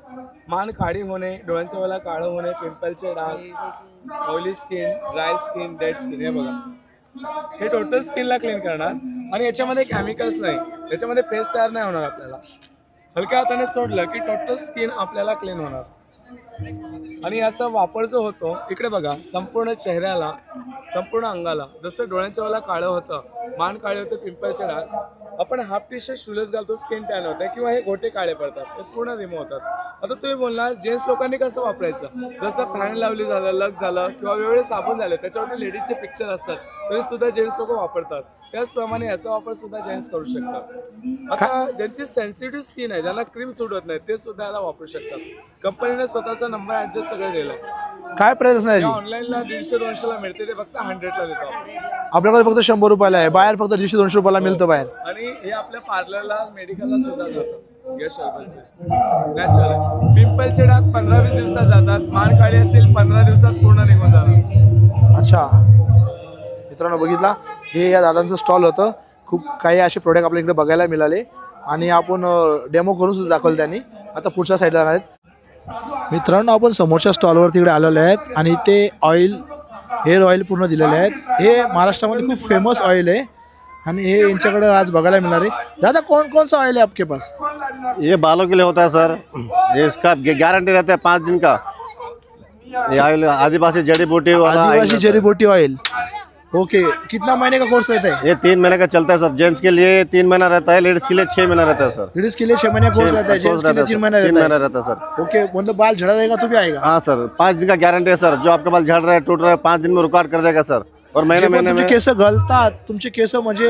मान काळी होणे, डोळ्यांच्या वेळेला काळं होणे, पिंपलचे डाग, oily skin, dry skin, dead skin, हे बघा हे टोटल स्किनला क्लीन करणार. आणि याच्यामध्ये केमिकल्स नाही, याच्यामध्ये पेस्ट तयार नाही होणार आपल्याला. हलक्या हाताने चोळलं की टोटल स्किन आपल्याला क्लीन होणार. आणि याचा वापर जो होतो इकडे बघा, संपूर्ण चेहऱ्याला, संपूर्ण अंगाला. जसं डोळ्यांच्या वेळेला काळं होतं, मान काळे होते, पिंपलचे डाग, आपण हाफ टी शर्ट शूलेस घालतो, स्किन टॅन होते किंवा हे गोटे काळे पडतात, ते पूर्ण रिमूव्ह होतात. आता तुम्ही बोलणार जेंट्स लोकांनी कसं वापरायचं? जसं फॅन लावली झालं, लग झालं किंवा वेगवेगळे साबण झाले, त्याच्यावरती लेडीजचे पिक्चर असतात, तरी सुद्धा जेंट्स लोक वापरतात. त्याचप्रमाणे याचा वापर सुद्धा जेंट्स करू शकतात. आता ज्यांची सेन्सिटिव्ह स्किन आहे, ज्यांना क्रीम सूट होत नाही, ते सुद्धा याला वापरू शकतात. कंपनीने स्वतःचा नंबर ऍड्रेस सगळं दिलाय. काय प्राइस असणार आहे? ऑनलाईनला 150-200 ला मिळते, ते फक्त 100 ला देतो आपण. आपल्याकडे फक्त 100 रुपयाला आहे, बाहेर फक्त 150-200 रुपयाला मिळतं बाहेर. आणि हे आपल्या पार्लरला, मेडिकलला सुद्धा जातं. यश हर्बलचे नॅचरल. पिंपलचे डाग 15-20 दिवसात जातात. मान काळी असेल 15 दिवसात पूर्ण निघून जाणार. अच्छा मित्रांनो, बघितला हे या दादांचं स्टॉल होतं. खूप काही असे प्रोडक्ट आपल्या इकडे बघायला मिळाले आणि आपण डेमो करून सुद्धा दाखवलं त्यांनी. आता पुढच्या साईडला जाणार आहेत. मित्रांनो, आपण समोरच्या स्टॉलवर तिकडे आलेले आहेत आणि ते ऑइल, हेअर ऑइल पूर्ण दिलेले आहेत. हे महाराष्ट्रामध्ये खूप फेमस ऑइल आहे आणि हे यांच्याकडे आज बघायला मिळणार आहे. दादा कौन सा ऑइल है आपके पास? ये बालों के लिए होता है सर, ये इसका गारंटी रहता है 5 दिन का. ये ऑयल आदिवासी जड़ी बूटी वाला आदिवासी जड़ी बूटी ऑइल. ओके, कितना महीने का कोर्स रहता है? ये 3 महीने का चलता है सर। जेंट्स के लिए 3 महीना रहता है, लेडीज के लिए 6 महीना रहता है सर। लेडीज के लिए 6 महीने कोर्स रहता है, जेंट्स के लिए 3 महीना 3 रहता महीना है। रहता है सर। ओके, मतलब बाल झड़ा रहेगा तो भी आएगा? हाँ सर, 5 दिन का गारंटी है सर। जो आपका बाल झड़ रहा है, टूट रहा है, 5 दिन में रिकॉर्ड कर देगा सर। और महीने जे पण महीने तुमचे में केस गळतात, तुमचे केस म्हणजे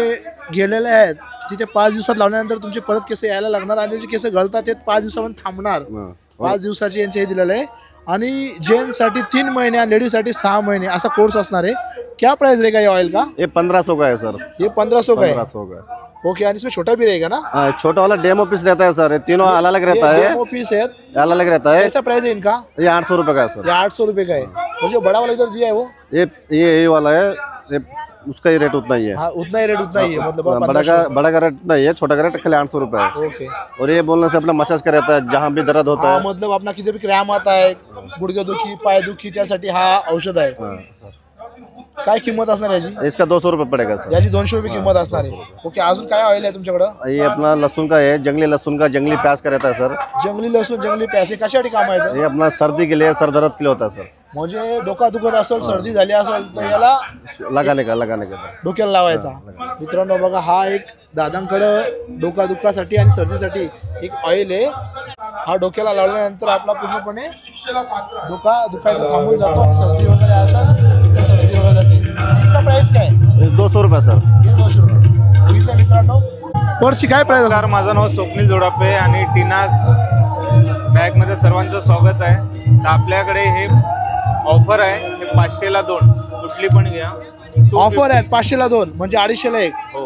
गेलेले आहेत, तिथे 5 दिवसात लावल्यानंतर तुमचे परत केस यायला लागणार आणि जे केस गळतात ते 5 दिवसामध्ये थांबणार. हाँ। 5 दिवसाचे यांचे हे दिलेलं आहे. आणि जेंट्ससाठी 3 महिने आणि लेडीजसाठी 6 महिने असा कोर्स असणार आहे. क्या प्राइस रहेगा ये ऑयल का? ये 1500 का है सर। ये 1500 का है. 1500 का है। ओके, और इसमें छोटा भी रहेगा ना? हाँ, छोटा वाला डेमो पीस रहता है सर। ये तीनों अलग अलग रहता ये है, डेमो पीस है. अलग अलग रहता है। कैसा प्राइस है इनका? ये 800 रुपये का है सर। ये 800 रुपये का है. और जो बड़ा वाला इधर दिया है वो? ये वाला है, ये उसका ही रेट उतना ही है। हाँ, उतना ही रेट उतना ही है, मतलब बड़ा 1500. का रेट उतना ही है, छोटा का रेट खाली 800 रुपये है। ओके. और ये बोलने से अपना मसाज का रहता है, जहाँ भी दर्द होता हाँ, है। मतलब अपना किती भी क्रॅम आता है, गुडघेदुखी, पायदुखी, त्यासाठी हा औषध आहे. हाँ, सर। काय किंमत असणार याची? इसका 200 रुपये पड़ेगा सर। याची 200 रुपये किंमत असणार आहे. ओके, अजून काय ऑइल आहे तुमच्याकडं? ये अपना लहसुन का है, जंगली लहसुन का, जंगली प्याज का रहता है सर। जंगली लसूण, जंगली पैसे कशासाठी काम आहे? ये अपना सर्दी के लिए, सर दर्द के लिए होता है सर। म्हणजे डोका दुखत असेल, सर्दी झाली असेल तर याला लगाने का डोक्याला लावायचा. मित्रांनो बघा, हा एक दादांकडं डोका दुखासाठी आणि सर्दीसाठी एक ऑइल आहे. हा डोक्याला लावल्यानंतर आपला पूर्णपणे डोका दुखायचा थांबून जातो आणि सर्दी वगैरे असेल तर सर्दी वगैरे जाते. इसका प्राइस काय? ये 200 रुपये सर। हे 200 रुपये. बघितलं मित्रांनो, पर्सची काय प्राइस? नमस्कार, माझं नाव स्वप्नील जोडापे आणि टीनाज बॅगमध्ये सर्वांचं स्वागत आहे. तर आपल्याकडे हे ऑफर आहे, हे 500ला 2, कुठली पण घ्या. ऑफर आहेत 500ला 2 म्हणजे 250ला 1. हो.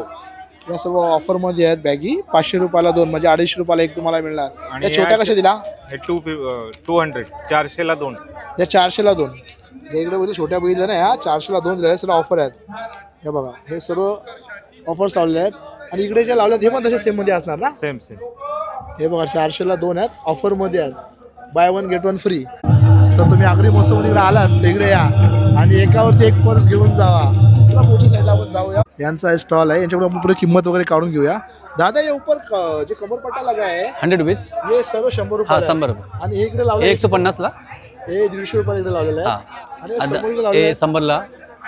या सर्व ऑफर मध्ये आहेत बॅगी. 500 रुपयाला 2 म्हणजे 250 रुपयाला 1 तुम्हाला मिळणार. आणि या छोट्या कशा दिला? हे 200 400ला 2. या 400ला 2. या इकडे बघितलं छोट्या बघितल्या ना, ह्या 400ला 2 दिल्या सर्व ऑफर आहेत. हे बघा, हे सर्व ऑफर्स लावलेले आहेत. आणि इकडे ज्या लावल्यात हे पण तसे सेम मध्ये असणार ना? सेम. हे बघा 400ला 2 आहेत, ऑफर मध्ये आहेत. Buy 1 get 1 free. तर तुम्ही आगरी महोत्सव इकडे आलात तर इकडे या आणि एकावरती एक पर्स घेऊन जावा. तुला पुढच्या साईडला आपण जाऊया. यांचा स्टॉल आहे, यांच्याकडे आपण पुढे किंमत वगैरे काढून घेऊया. दादा, ये ऊपर जे कमरपट्टा लगा है 100 रुपीज. ये सर्व 100 रुपये. हा, 100 रुपये. आणि हे इकडे लावलं 150 ला. हे 150 रुपये इकडे लावलेलं आहे. आणि हे समोर इकडे लावलेलं हे आहे. 100 ला.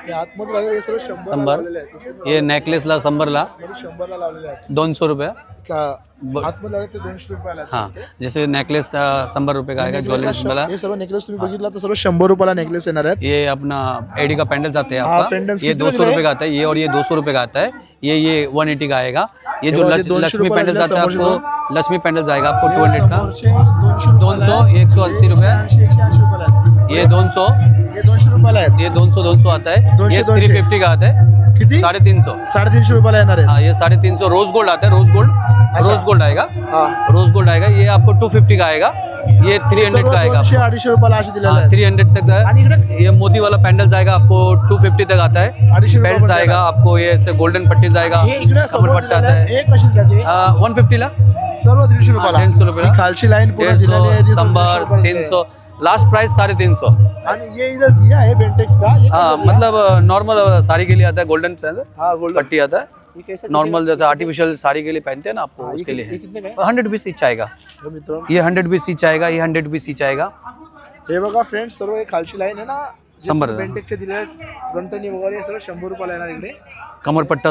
हे आतमध्ये लावलेलं हे सर्व 100 ला 100. लावलेले आहेत. ये नेकलेस ला 100 ला. म्हणजे 100 ला लावलेले आहेत. 200 रुपये. का आतमध्ये लावले ते 200 रुपयाला आहेत. हाँ, जैसे नेकलेस 100 रुपये का आएगा, ज्वेलरी वाला. हे सर्व नेकलेस तुम्ही बघितला तर सर्व 100 रुपयाला नेकलेस येणार आहेत. ये अपना एडी का पेंडल जाते हैं हाँ, आपका. pendants ये कितने 200 का रुपये का आता है ये, और ये 200 रुपये का आता है ये 180 का आएगा. ये जो ये 200 लक्ष्मी रुपये पेंडल आता है समोर आपको, लक्ष्मी पेंडल जाएगा आपको हे 200 का. समोरचे 200 200, 180 रुपये. 180 रुपयाला आहेत. ये 200, हे 200 रुपयाला आहेत. ये 200 आता है. 200, ये 200. 350 का आता है. किती? 350. 350 रुपयाला येणार आहेत. हाँ, ये 350 रोज गोल्ड आता है. रोज गोल्ड आएगा. हा. रोज गोल्ड आएगा. ये आपको 250 का आएगा. ये 300 सर्व का आएगा. 200-250 रुपयाला असे दिलेले हाँ, आहेत. 300 तक का आणि है. इकडे ये मोती वाला पेंडल जाएगा आपको 250 तक आता है. 250 रुपये बेल्ट पडते आएगा ना. आपको, ये ऐसे गोल्डन पट्टी जाएगा. हे इकडे समोर कमरपट्टा दिलेलं आता आहे. है. हे कशी दिली आहे? 150 ला. सर्व 150 रुपयाला. 150 रुपयाला. ही खालची लाईन पूर्ण दिलेली आहे. 150, ती सर्व 150 संबर रुपयाला दिलेली आहे. 300. Last price 350. आणि ये इधर दिया है बेंटेक्स का. ये हाँ, कैसा दिया? मतलब नॉर्मल साड़ी के लिए आता है. गोल्डन हाँ, गोल्डन. पट्टी आता है. ये कैसा नॉर्मल जैसे आर्टिफिशियल साड़ी के लिए पहनते हैं ना आपको, हाँ, उसके लिए ये है. कितने का है? 100 रुपीज ईच आएगा. हे मित्रांनो, ये 100 रुपीज ईच आएगा. ये 100 रुपीज ईच आएगा. हे बघा फ्रेंड्स, सर्व हे खालची लाईन आहे ना, 100. बेंटेक्सचे दिलेले गंटनी वगैरे हे सर्व 100 रुपयाला येणार. इकडे कमरपट्टा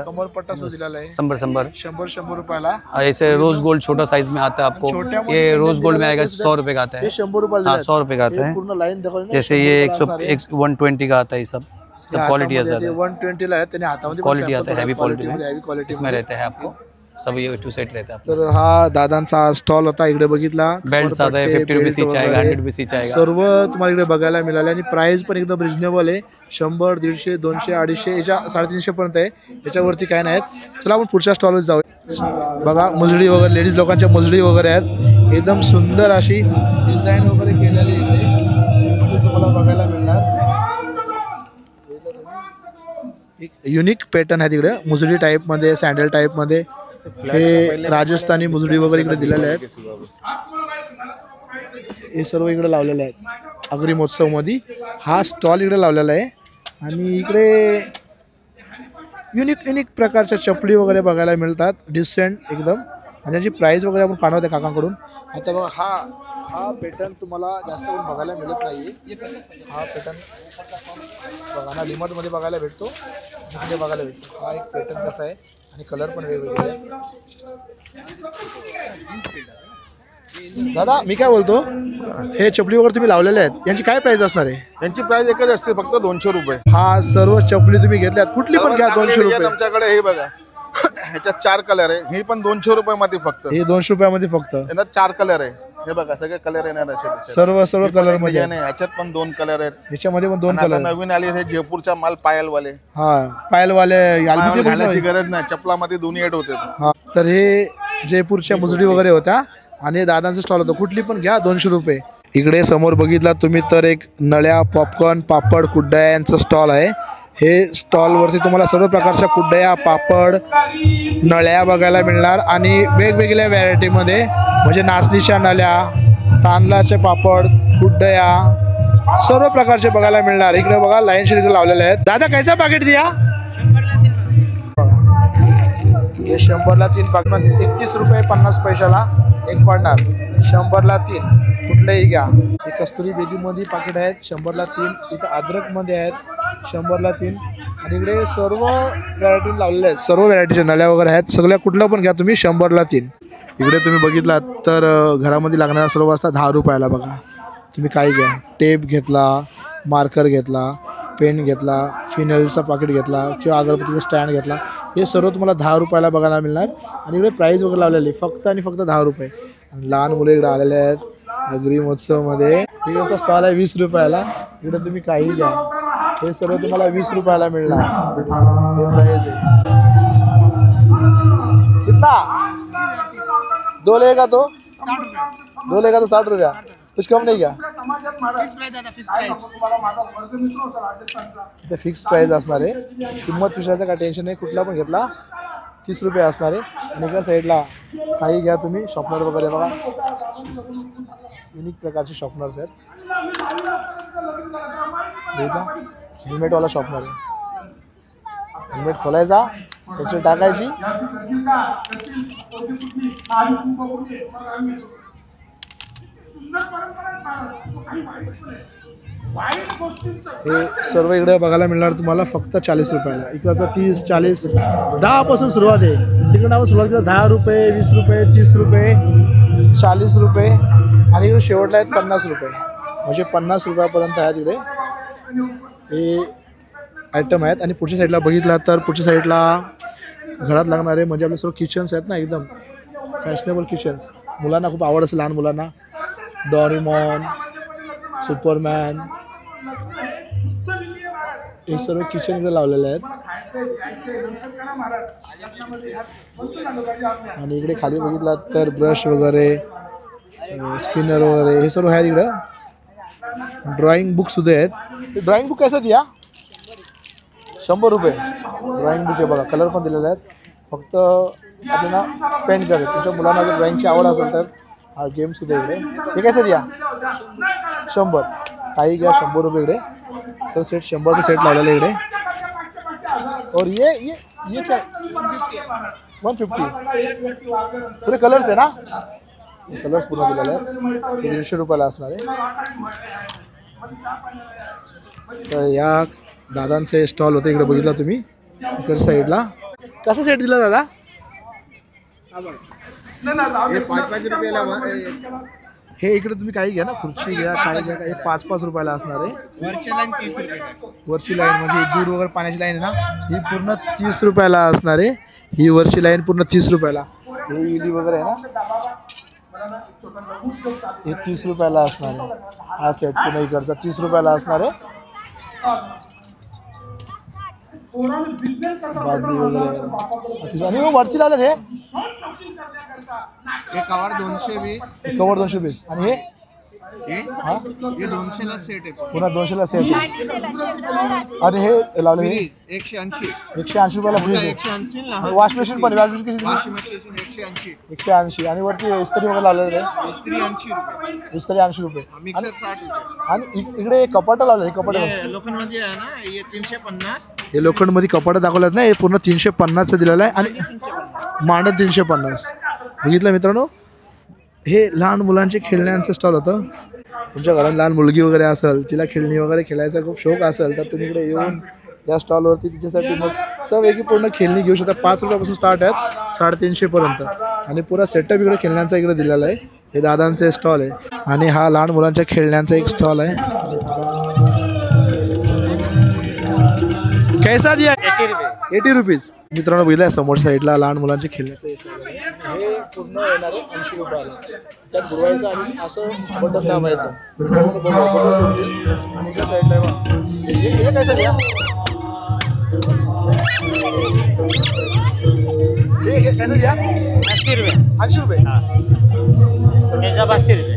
कमरपट्टा सुद्धा दिलेला आहे. 100 100 रुपयाला. ऐसे रोज गोल्ड छोटा साइज में आता है आपको. छोट्या ये मध्ये रोज गोल्ड में आएगा दिलेलं 100 रुपये का आता हे है. 100 रुपयाला हाँ, दिलेलं 100 रुपये का आता आहे. है. पूर्ण लाईन दाखवली ना, जैसे 100 ये रुपयाला असणार आहे. 120 का आता है. ये सब क्वालिटी हातामध्ये आता ते है. 120 ला आहे. त्याने हातामध्ये क्वालिटी आता है. हैवी क्वालिटी हेवी में क्वालिटी इसमें रहते हैं आपको. सब ये टू सेट रहता है. तर हा दादांचा स्टॉल होता. इकडे बघितला बेल्ट आता है 50 रुपीज ईच आएगा. 100 रुपीज ईच आएगा. सर्व तुम्हाला इकडे बघायला मिळाले आणि प्राइस पण एकदम रिजनेबल आहे. 100, 150, 200, 250 याच्या 350 पर्यंत आहे. याच्यावरती काय नाहीत. चला आपण पुढच्या स्टॉलवर जाऊया. बघा मुजडी वगैरे, लेडीज लोकांच्या मुजडी वगैरे आहेत. एकदम सुंदर अशी डिझाईन वगैरे केलेली इकडे तुम्हाला बघायला मिळणार. एक युनिक पॅटर्न आहे तिकडे, मुजडी टाईप मध्ये, सँडल टाईप मध्ये. हे राजस्थानी मुजडी वगैरे इकडे दिलेले आहेत. हे सर्व इकडे लावलेले आहेत आगरी महोत्सव मध्ये. हा स्टॉल इकडे लावलेला आहे. आणि इकडे युनिक प्रकारच्या चपली वगैरे बघायला मिळतात, डिसेंट एकदम. आणि त्याची प्राइस वगैरे आपण काढवते काकांकडून. आता बघा, हा हा पॅटर्न तुम्हाला जास्त करून बघायला मिळत नाही. हा पॅटर्न बघा ना डीमार्ट मध्ये बघायला भेटतो, इकडे बघायला भेटतो. हा एक पॅटर्न कसा आहे आणि कलर पण वेगवेगळे आहे. दादा मी काय बोलतो, हे चपली वगैरे तुम्ही लावलेले आहेत यांची काय प्राइस असणार आहे? यांची प्राइस एकच असते, फक्त 200 रुपये. हा सर्व चपली तुम्ही घेतल्यात, कुठली पण घ्या 200 रुपये. आमच्याकडे हे बघा, ह्याच्यात 4 कलर आहे. ही पण 200 रुपये मध्ये फक्त. हे 200 रुपयामध्ये फक्त. याच्यात 4 कलर आहे. हे बघा सगळे कलर येणार असे. सर्व कलर मध्ये डिझाईन आहे. ह्याच्यात पण 2 कलर आहेत. याच्यामध्ये पण 2 आता कलर. नवीन आले हे जयपूरचा माल पायलवाले. हा पायलवाले घालायची गरज नाही, चपलामध्ये दोन्ही ऍड होते. हा तर हे जयपूरच्या मुजडी वगैरे होत्या आणि दादांचं स्टॉल होतं. कुठली पण घ्या 200 रुपये. इकडे समोर बघितला तुम्ही तर एक नळ्या, पॉपकॉर्न, पापड, कुड्ड्या यांचं स्टॉल आहे. हे स्टॉलवरती तुम्हाला सर्व प्रकारच्या कुड्ड्या, पापड, नळ्या बघायला मिळणार आणि वेगवेगळ्या व्हरायटीमध्ये, म्हणजे नाचणीच्या नळ्या, तांदळाचे पापड, कुड्ड्या, सर्व प्रकारचे बघायला मिळणार. इकडे बघा लाईनशीर इकडे लावलेले आहेत. दादा कैसा पॅकेट दिया? हे 100ला 3 पाकिट, 31 रुपये 50 पैशाला एक पडणार. 100ला 3 कुठलेही घ्या. हे कस्तुरी बेदीमध्ये पाकिट आहेत 100ला 3. इथं अद्रकमध्ये आहेत 100ला 3 आणि इकडे सर्व व्हरायटी लावलेल्या आहेत. सर्व व्हरायटीच्या नळ्या वगैरे आहेत. सगळ्या कुठल्या पण घ्या तुम्ही 100ला 3. इकडे तुम्ही बघितलात तर घरामध्ये लागणारा सर्व असता 10 रुपयाला. बघा तुम्ही काही घ्या, टेप घेतला, मार्कर घेतला, पेन घेतला, फिनेलचा पाकिट घेतला किंवा अगरबत्तीचा स्टँड घेतला, हे सर्व तुम्हाला 10 रुपयाला बघायला मिळणार. आणि इकडे प्राईस वगैरे लावलेली फक्त आणि फक्त 10 रुपये. लहान मुले इकडे आलेले आहेत अग्री महोत्सवमध्ये. इकडचा स्टॉल आहे 20 रुपयाला. इकडे तुम्ही काही घ्या, हे सर्व तुम्हाला 20 रुपयाला मिळणार. हे प्राईस आहे. कितना 2 लेगा तो 2 लेगा तो 60 रुपया. कुछ कम नहीं क्या? ते फिक्स प्राइस असणार आहे. किंमत विषयाचं काय टेन्शन नाही. कुठला पण घेतला 30 रुपये असणार आहे. आणि इकडे साईडला काही घ्या तुम्ही, शॉपनर वगैरे बघा, युनिक प्रकारचे शॉपनर्स आहेत. हेल्मेटवाला शॉपनर आहे. हेल्मेट खोलायचा, त्याची टाकायची, हे सर्व इकडे बघायला मिळणार तुम्हाला फक्त 40 रुपयाला. इकडचा 30, 40, 10 पासून सुरुवात आहे. तिकडे आपण सुरुवातीला 10 रुपये, 20 रुपये, 30 रुपये, 40 रुपये आणि इकडे शेवटला आहेत 50 रुपये. म्हणजे 50 रुपयापर्यंत आहेत इकडे हे आयटम आहेत. आणि पुढच्या साईडला बघितला तर पुढच्या साईडला घरात लागणारे म्हणजे आपले सर्व किचन्स आहेत ना, एकदम फॅशनेबल किचन्स. मुलांना खूप आवड असेल, लहान मुलांना. डोरेमॉन, सुपरमॅन, हे सर्व किचन इकडे लावलेले आहेत. आणि इकडे खाली बघितला तर ब्रश वगैरे, स्पिनर वगैरे हे सर्व आहेत इकडं. ड्रॉइंग बुक सुद्धा आहेत. ड्रॉइंग बुक कैसा दिया? 100 रुपये ड्रॉइंग बुक आहे. बघा कलर पण दिलेले आहेत. फक्त आपल्याला पेंट करेल. तुमच्या मुलांना जर ड्रॉइंगची आवड असेल तर हा गेम सुद्धा इकडे. हे कैसा दिया? 100. काही घ्या 100 रुपये इकडे. सर सेट 100चा सेट लावलेला इकडे. और ये क्या 150. पुरे कलर्स आहे ना, कलर्स पूर्ण दिलेले आहेत. 150 रुपयाला असणार आहे. तर या दादांचे स्टॉल होते इकडे बघितला तुम्ही. इकडच्या साईडला कसा सेट दिला दादा? हे 5-5 रुपयाला. हे इकडे तुम्ही काही घ्या ना, खुर्ची घ्या, काय घ्या, हे 5-5 रुपयाला असणार आहे. वरची लाईन 30 रुपये. वरची लाईन म्हणजे दूर वगैरे पाण्याची लाईन आहे ना, ही पूर्ण 30 रुपयाला असणार आहे. ही वरची लाईन पूर्ण 30 रुपयाला. हे इली वगैरे आहे ना, हे 30 रुपयाला असणार आहे. हा सेट पुन्हा इकडचा 30 रुपयाला असणार आहे. बादली वगैरे आणि वरती लावलेत हे कवर 220. कवर 220 आणि हे हा हे 200ला सेट आहे. पुन्हा 200ला सेट आहे. आणि हे लावले हे 180 रुपयाला फ्री आहे. 180. वॉश मशीन पण वॉश मशीन किती? Washing machine 180. 180 आणि वरती इस्त्री वगैरे लावलेले आहे. इस्त्री 80 रुपये. इस्त्री 80 रुपये. मिक्सर 60 रुपये. आणि इकडे कपाटं लावले. हे कपाट लोखंडमध्ये आहे ना, हे 350. हे लोखंडमध्ये कपाटं दाखवल्यात ना, हे पूर्ण 350चं दिलेलं आहे. आणि मांडण 350. बघितलं मित्रांनो, हे लहान मुलांचे खेळण्यांचं स्टॉल होतं. तुमच्या घरात लहान मुलगी वगैरे असेल, तिला खेळणी वगैरे खेळायचा खूप शौक असेल तर तुम्ही इकडे येऊन या स्टॉलवरती तिच्यासाठी मस्तपैकी पूर्ण खेळणी घेऊ शकता. 5 रुपयापासून स्टार्ट आहेत 350 पर्यंत आणि पुरा सेटअप इकडे खेळण्यांचा इकडे दिलेला आहे. हे दादांचे स्टॉल आहे आणि हा लहान मुलांच्या खेळण्यांचा एक स्टॉल आहे. कैसा दिया? 80 रुपीज. मित्रांनो बघितलं समोर साईडला लहान मुलांचे खेळण्याचं हे पूर्ण येणार आहे 80 रुपयाला. त्यात बुडवायचं आणि असं बटन दाबायचं बटन सोडतील आणि एका साईडला हे कैसा दिया? हे कैसा दिया? 80 रुपये. 80 रुपये. त्याचा 500 रुपये.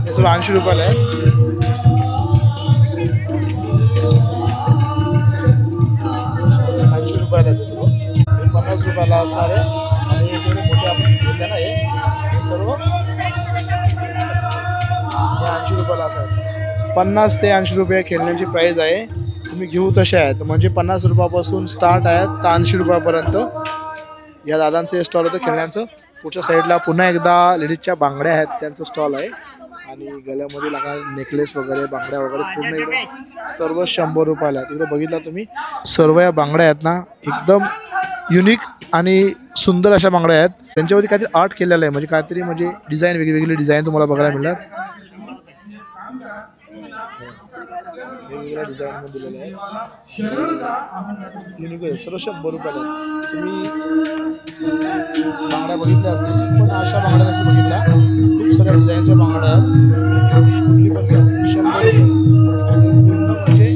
हे सगळं 80 रुपयाला आहे. 80 रुपयाला आहे सर्व. हे 50 रुपयाला असणार आहे आणि हे सगळे मोठे आपण घेतले ना हे सर्व 80 रुपयाला असतात. 50 ते 80 रुपये खेळण्याची प्राईज आहे. तुम्ही घेऊ तसे आहेत म्हणजे 50 रुपयापासून स्टार्ट आहेत तर 80 रुपयापर्यंत या दादांचं स्टॉल होतं खेळण्यांचं. पुढच्या साईडला पुन्हा एकदा लेडीजच्या बांगड्या आहेत त्यांचं स्टॉल आहे आणि गळ्यामध्ये लागणारे नेकलेस वगैरे बांगड्या वगैरे पूर्ण इकडे सर्व 100 रुपयाला आहेत. इकडे बघितलं तुम्ही सर्व या बांगड्या आहेत ना एकदम युनिक आणि सुंदर अशा बांगड्या आहेत. त्यांच्यावरती काहीतरी आर्ट केलेलं आहे म्हणजे काहीतरी म्हणजे डिझाईन वेगळी डिझाईन तुम्हाला बघायला मिळणार. वेगवेगळ्या डिझाईनमध्ये दिलेलं आहे युनिक आहे. सर्व 100 रुपयाला आहेत. तुम्ही बांगड्या बघितल्या असतील पण अशा बांगड्या नसतील बघितल्या. खूप साऱ्या डिझाईनच्या बांगड्या आहेत. कुठली पण घ्या 100 रुपये.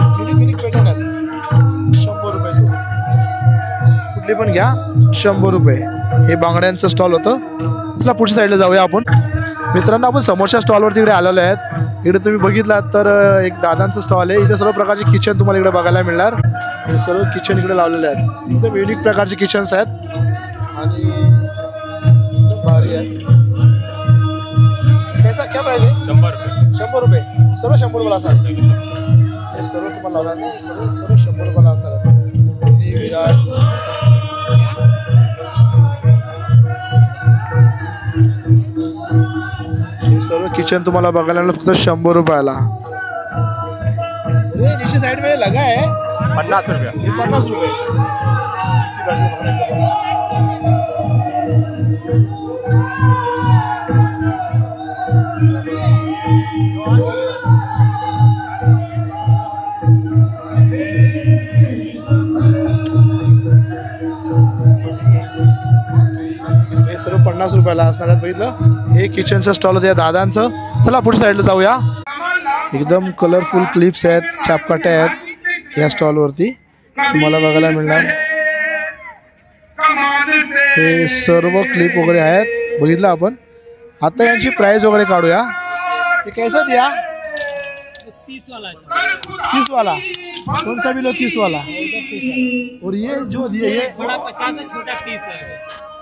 म्हणजे युनिक पॅटर्न आहेत 100 रुपये. कुठली पण घ्या 100 रुपये. हे बांगड्यांचं स्टॉल होतं. चला पुढच्या साईडला जाऊया आपण. मित्रांनो आपण समोरच्या स्टॉलवरती इकडे आलेलो आहेत. इकडे तुम्ही बघितलात तर एक दादांचं स्टॉल आहे. इथे सर्व प्रकारचे किचन तुम्हाला इकडे बघायला मिळणार. हे सर्व किचन इकडे लावलेले आहेत. एकदम युनिक प्रकारचे किचन्स आहेत आणि एकदम भारी आहेत. कैसा क्या प्राइस आहे? 100 रुपये. 100 रुपये. सर्व 100 रुपयाला असतात. हे सर्व तुम्हाला लावणार नाही. सर्व 100 रुपयाला असतात. सर्व किचन तुम्हाला बघायला मिळेल फक्त 100 रुपयाला. नीचे साइड में लगा है 50 रुपये. 50 रुपये. हे सर्व 50 रुपयाला असणार आहेत. बघितलं हे किचनचं स्टॉल होतं या दादांचं. चला पुढच्या साईडला जाऊया. एकदम कलरफुल क्लिप्स आहेत चापकाट्या आहेत या स्टॉलवरती तुम्हाला बघायला मिळणार. हे सर्व क्लिप वगैरे आहेत बघितलं आपण. आता यांची प्राइस वगैरे काढूया. हे कैसा दिया? 30 वाला है. 30 वाला. कौन सा बिलो 30 वाला? और ये जो दिए ये बड़ा 50 है, छोटा 30 है.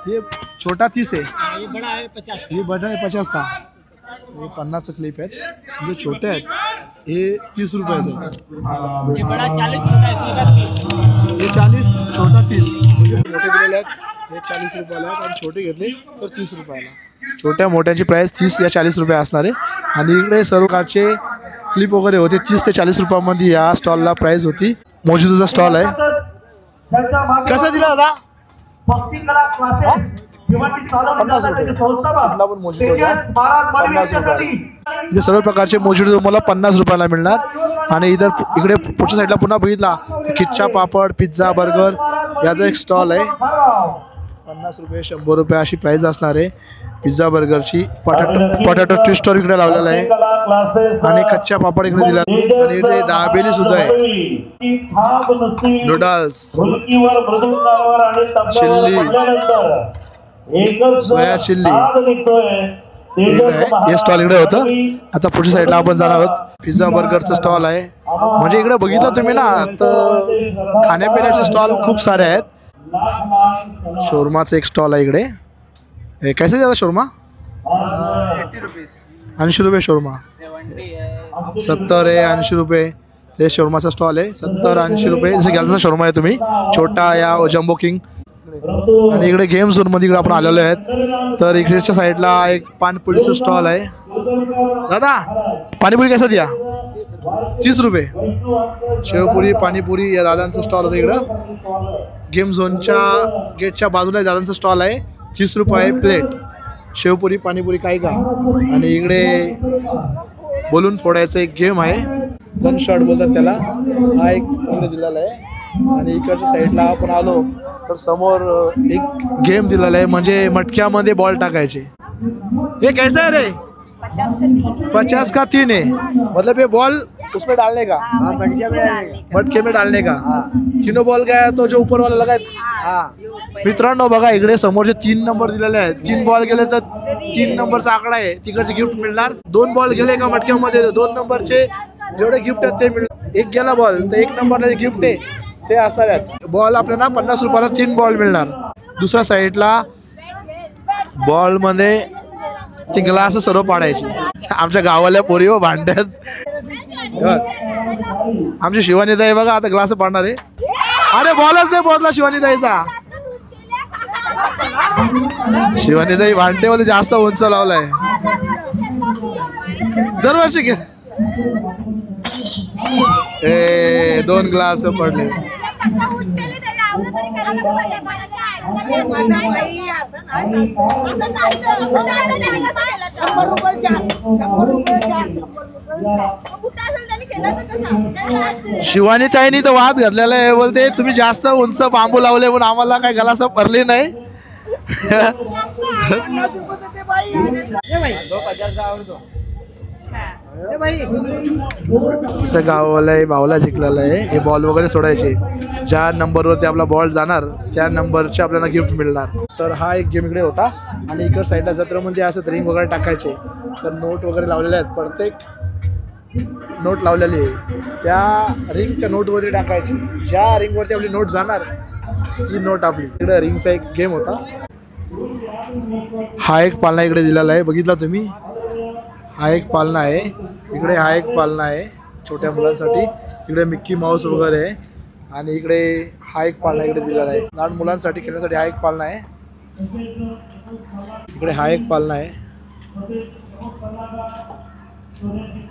ये छोटा 30 है. ये बड़ा है 50 का. ये बड़ा है 50 का. हे 50 क्लिप आहेत. जे छोटे आहेत हे 30 रुपयाचे. ये बड़ा 40, छोटा इसमें का 30. हे 40 छोटा 30. म्हणजे मोठे दिलेले आहेत हे 40 रुपयाला आहेत आणि छोटे घेतले तर 30 रुपयाला. छोट्या मोठ्यांची प्राइस 30 या 40 रुपये असणार आहे. आणि इकडे सर्व प्रकारचे क्लिप वगैरे होते 30 ते 40 रुपयामध्ये या स्टॉलला प्राइस होती. मोजिदोचा स्टॉल आहे. कसा दिला दादा? 50 रुपये. कुठला पण मोजिदो घ्या 50 रुपयाला. इथे सर्व प्रकारचे मोजिदो तुम्हाला 50 रुपयाला मिळणार. आणि इकडे पुढच्या साईडला पुन्हा बघितला खिच्चा पापड पिझ्झा बर्गर याचा एक स्टॉल आहे. 50 रुपये 100 रुपये अशी प्राइस असणार आहे पिझ्झा बर्गरची. पोटॅटो ट्विस्टर इकडे लावलेला आहे आणि कच्च्या पापड इकडे दिला आणि इथे दाबेली सुद्धा आहे. नूडल्स चिल्ली सोया चिल्ली हे स्टॉल इकडे होतं. आता पुढच्या साईडला आपण जाणार आहोत. पिझ्झा बर्गरचं स्टॉल आहे. म्हणजे इकडे बघितलं तुम्ही ना तर खाण्यापिण्याचे स्टॉल खूप सारे आहेत. शोरमाचं एक स्टॉल आहे इकडे. हे कैसे द्या शोरमा? 80 रुपये शोरमा. 70 आहे 80 रुपये ते शोरमाचा स्टॉल आहे 70-80 रुपये. जसं घ्यायचा शोरमा आहे तुम्ही छोटा या जम्बो किंग. आणि इकडे गेम झोनमध्ये इकडे आपण आलेलो आहेत. तर इकडेच्या साईडला एक पाणीपुरीचं स्टॉल आहे. दादा पाणीपुरी कसा द्या? 30 रुपये. शेवपुरी पाणीपुरी या दादांचा स्टॉल होता इकडं. गेम झोनच्या गेटच्या बाजूला दादांचा स्टॉल आहे. 30 रुपये प्लेट शेवपुरी पाणीपुरी काय का. आणि इकडे बलून फोडायचं एक गेम आहे, गन शॉट बोलतात त्याला. हा एक इकडे दिलेला आहे. आणि इकडच्या साईडला आपण आलो तर समोर एक गेम दिलेला आहे, म्हणजे मटक्यामध्ये बॉल टाकायचे. हे कैसा है रे? 50 का 3 है. मतलब ये बॉल उसमें डालने का, मटके में डालने का. तीनों बॉल गया तो जो ऊपर वाला लगा. मित्रांनो बघा इकडे समोरचे 3 नंबर दिलेले आहेत. 3 बॉल गेले तर 3 नंबरचा आकडा आहे, तिकडचे गिफ्ट मिळणार. 2 बॉल गेले का मटक्यामध्ये 2 नंबरचे जेवढे गिफ्ट आहेत ते मिळणार. एक गेला बॉल तर 1 नंबरला जे गिफ्ट आहे ते असणार आहेत. बॉल आपल्याला 50 रुपयाला 3 बॉल मिळणार. दुसऱ्या साईडला बॉलमध्ये ती ग्लास सर्व पाडायची. आमच्या गावाला पोरी व भांड्यात. आमची शिवानीताई बघा आता ग्लास पाडणार आहे. अरे बॉलच नाही पोहोचला शिवानीताईचा. शिवानीताई भांड्यामध्ये जास्त उंच लावलाय. दरवर्षी ए 2 ग्लास पडले. शिवानीताईनी तर वाद घातलेला आहे. बोलते तुम्ही जास्त उंच बांबू लावले म्हणून आम्हाला काय गलास भरली नाही. त्या गावाला भावला जिंकलेला आहे. हे बॉल वगैरे सोडायचे. ज्या नंबरवरती आपला बॉल जाणार त्या नंबरचे आपल्याला गिफ्ट मिळणार. तर हा एक गेम इकडे होता. आणि इकडे साईडला जत्रेमध्ये असं रिंग वगैरे टाकायचे. तर नोट वगैरे लावलेले आहेत. प्रत्येक नोट लावलेली आहे. त्या रिंगच्या नोटवरती टाकायची. ज्या रिंगवरती आपली नोट जाणार ती नोट आपली. इकडे रिंगचा एक गेम होता. हा एक पालना इकडे दिलेला आहे, बघितला तुम्ही. हा एक पालना आहे. इकडे हा एक पालना आहे छोट्या मुलांसाठी. तिकडे मिक्की माऊस वगैरे आहे. आणि इकडे हा एक पालना इकडे दिलेला आहे लहान मुलांसाठी खेळण्यासाठी. हा एक पालना आहे. इकडे हा एक पालना आहे.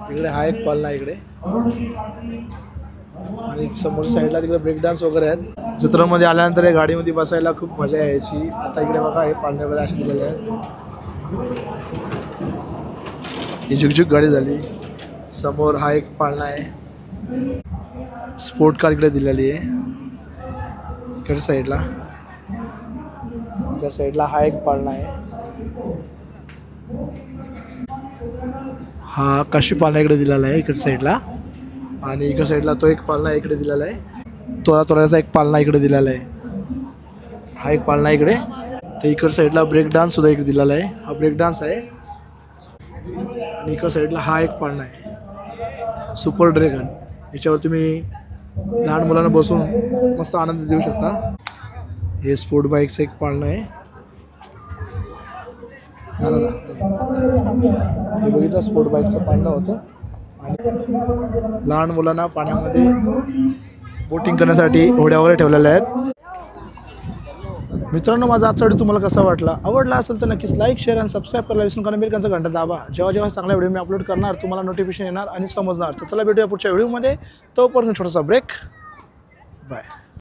तिकडे हा एक पालना आहे इकडे. आणि समोरच्या साईडला तिकडे ब्रेक डान्स वगैरे आहेत. जत्रेमध्ये आल्यानंतर या गाडीमध्ये बसायला खूप मजा यायची. आता इकडे बघा हे पालने वगैरे असे दिलेले आहेत. ही झुकझुक गाडी झाली. समोर हा एक पाळणा आहे. स्पोर्ट कार इकडे दिलेली आहे. इकडच्या साईडला हा एक पाळणा आहे. हा काशी पाळणा इकडे दिलेला आहे इकडच्या साईडला. आणि इकडच्या साईडला तो एक पाळणा इकडे दिलेला आहे. तोराचा एक पाळणा इकडे दिलेला आहे. हा एक पाळणा इकडे. तर इकडच्या साईडला ब्रेक डान्स सुद्धा इकडे दिलेला आहे. हा ब्रेक डान्स आहे. आणि इकडच्या साईडला हा एक पाळणा आहे सुपर ड्रॅगन. याच्यावर तुम्ही लहान मुलांना बसून मस्त आनंद देऊ शकता. हे स्पोर्ट बाईकचं एक पाळणं आहे. हे बघितलं स्पोर्ट बाईकचं पाळणं होतं. आणि लहान मुलांना पाण्यामध्ये बोटिंग करण्यासाठी होड्या वगैरे ठेवलेल्या आहेत. मित्रांनो माझा आजचा व्हिडिओ तुम्हाला कसा वाटला? आवडला असेल तर नक्कीच लाईक शेअर आणि सबस्क्राईब करायला विसरू नका. बेलचा घंटा दाबा. जेव्हा जेव्हा चांगला व्हिडिओ मी अपलोड करणार तुम्हाला नोटिफिकेशन येणार आणि समजणार. तर चला भेटूया पुढच्या व्हिडिओमध्ये. तोपर्यंत छोटासा ब्रेक. बाय.